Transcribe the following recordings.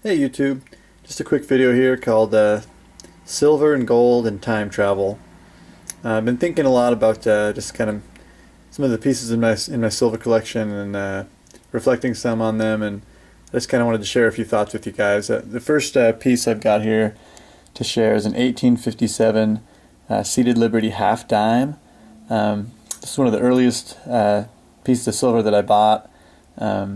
Hey YouTube, just a quick video here called Silver and Gold and Time Travel. I've been thinking a lot about just kind of some of the pieces in my silver collection and reflecting some on them, and I just kind of wanted to share a few thoughts with you guys. The first piece I've got here to share is an 1857 Seated Liberty half dime. This is one of the earliest pieces of silver that I bought. I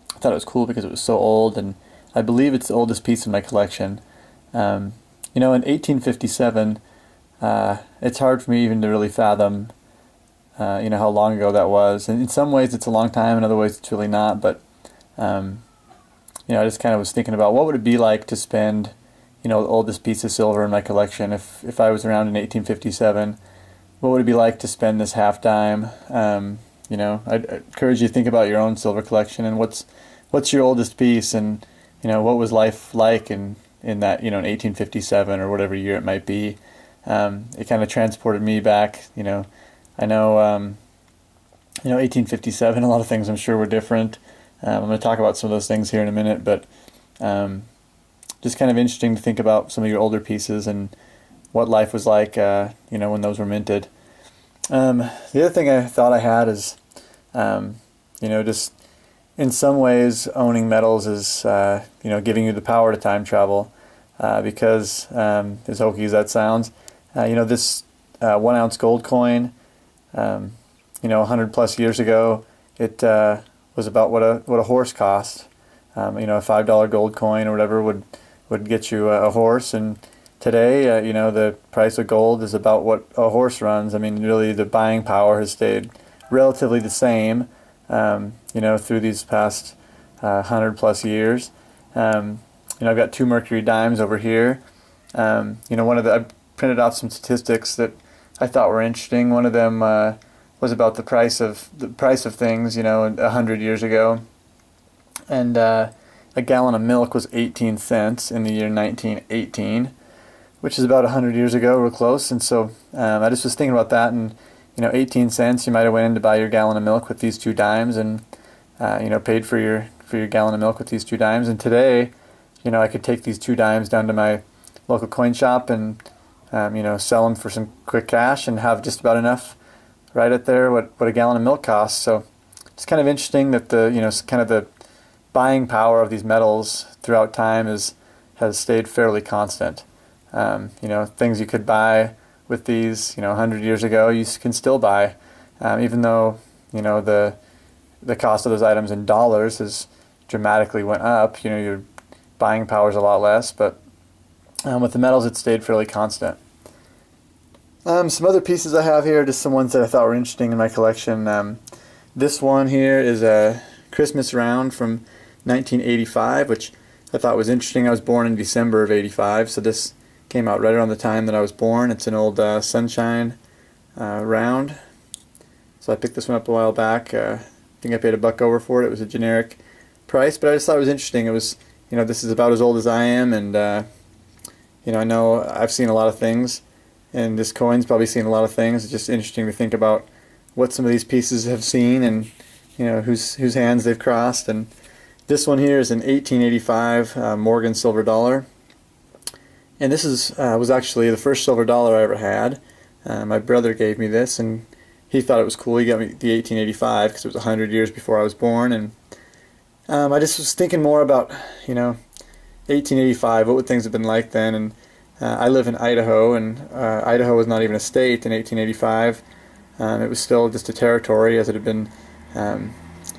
thought it was cool because it was so old, and I believe it's the oldest piece in my collection. In 1857, it's hard for me even to really fathom, how long ago that was. And in some ways it's a long time, in other ways it's really not. But, I just kind of was thinking about what would it be like to spend, the oldest piece of silver in my collection. If I was around in 1857, what would it be like to spend this half dime? I'd encourage you to think about your own silver collection and what's your oldest piece, and what was life like in that, in 1857 or whatever year it might be. It kind of transported me back. I know, 1857, a lot of things I'm sure were different. I'm going to talk about some of those things here in a minute, but just kind of interesting to think about some of your older pieces and what life was like, when those were minted. The other thing I thought I had is, just in some ways owning metals is, giving you the power to time travel, because, as hokey as that sounds, this 1 ounce gold coin, 100 plus years ago, it was about what a horse cost. A $5 gold coin or whatever would get you a horse, and today, the price of gold is about what a horse runs. I mean, really, the buying power has stayed relatively the same, through these past 100 plus years. I've got two mercury dimes over here. I printed off some statistics that I thought were interesting. One of them was about the price of things, 100 years ago, and a gallon of milk was 18 cents in the year 1918, which is about 100 years ago, real close. And so I just was thinking about that, and 18 cents, you might have went in to buy your gallon of milk with these two dimes, and paid for your gallon of milk with these two dimes. And today, I could take these two dimes down to my local coin shop and sell them for some quick cash and have just about enough right at there what a gallon of milk costs. So it's kind of interesting that kind of the buying power of these metals throughout time has stayed fairly constant. Things you could buy with these, 100 years ago, you can still buy, even though, the cost of those items in dollars has dramatically went up. Your buying power is a lot less, but with the metals, it stayed fairly constant. Some other pieces I have here, just some ones that I thought were interesting in my collection. This one here is a Christmas round from 1985, which I thought was interesting. I was born in December of 85, so this came out right around the time that I was born. It's an old Sunshine round. So I picked this one up a while back. I think I paid $1 over for it. It was a generic price, but I just thought it was interesting. It was, this is about as old as I am, and I know I've seen a lot of things, and this coin's probably seen a lot of things. It's just interesting to think about what some of these pieces have seen, and whose hands they've crossed. And this one here is an 1885 Morgan silver dollar. And this was actually the first silver dollar I ever had. My brother gave me this, and he thought it was cool. He got me the 1885 because it was 100 years before I was born. And I just was thinking more about, 1885, what would things have been like then? And I live in Idaho, and Idaho was not even a state in 1885. It was still just a territory, as it had been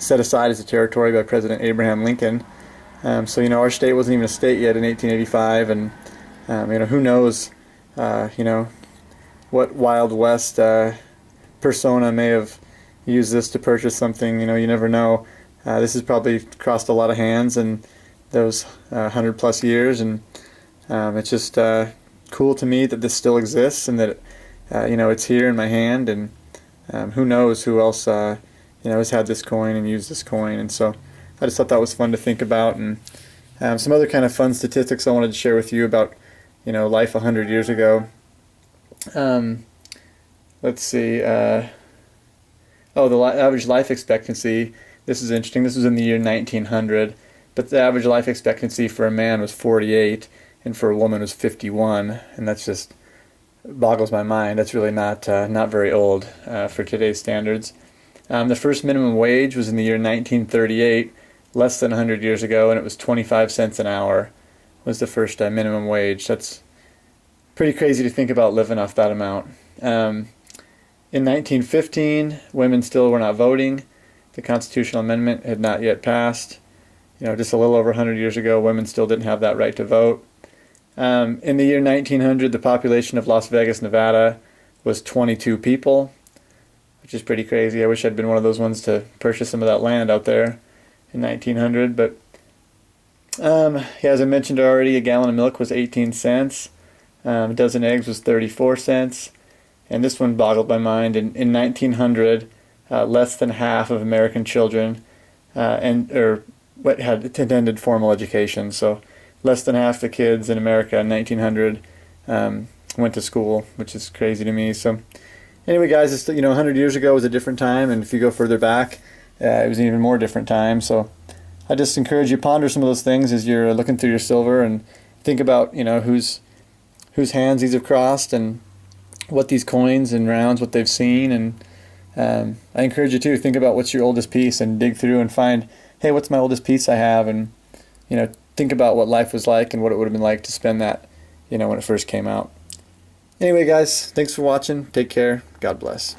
set aside as a territory by President Abraham Lincoln. So our state wasn't even a state yet in 1885, and who knows, what Wild West persona may have used this to purchase something. You never know. This has probably crossed a lot of hands in those 100 plus years, and it's just cool to me that this still exists, and that it's here in my hand, and who knows who else has had this coin and used this coin. And so I just thought that was fun to think about. And some other kind of fun statistics I wanted to share with you about life 100 years ago. Let's see. The average life expectancy. This is interesting. This was in the year 1900. but the average life expectancy for a man was 48, and for a woman was 51, and that's just boggles my mind. That's really not very old for today's standards. The first minimum wage was in the year 1938, less than 100 years ago, and it was 25 cents an hour was the first minimum wage. That's pretty crazy to think about living off that amount. In 1915, women still were not voting. The Constitutional Amendment had not yet passed. Just a little over 100 years ago, women still didn't have that right to vote. In the year 1900, the population of Las Vegas, Nevada was 22 people, which is pretty crazy. I wish I'd been one of those ones to purchase some of that land out there in 1900. But as I mentioned already, a gallon of milk was 18 cents. A dozen eggs was 34 cents. And this one boggled my mind. In 1900, less than half of American children had attended formal education. So less than half the kids in America in 1900 went to school, which is crazy to me. So anyway, guys, 100 years ago was a different time, and if you go further back, it was an even more different time. So I just encourage you to ponder some of those things as you're looking through your silver, and think about whose hands these have crossed, and what these coins and rounds, what they've seen. And I encourage you to think about what's your oldest piece, and dig through and find, hey, what's my oldest piece I have, and think about what life was like and what it would have been like to spend that when it first came out. Anyway, guys, thanks for watching. Take care. God bless.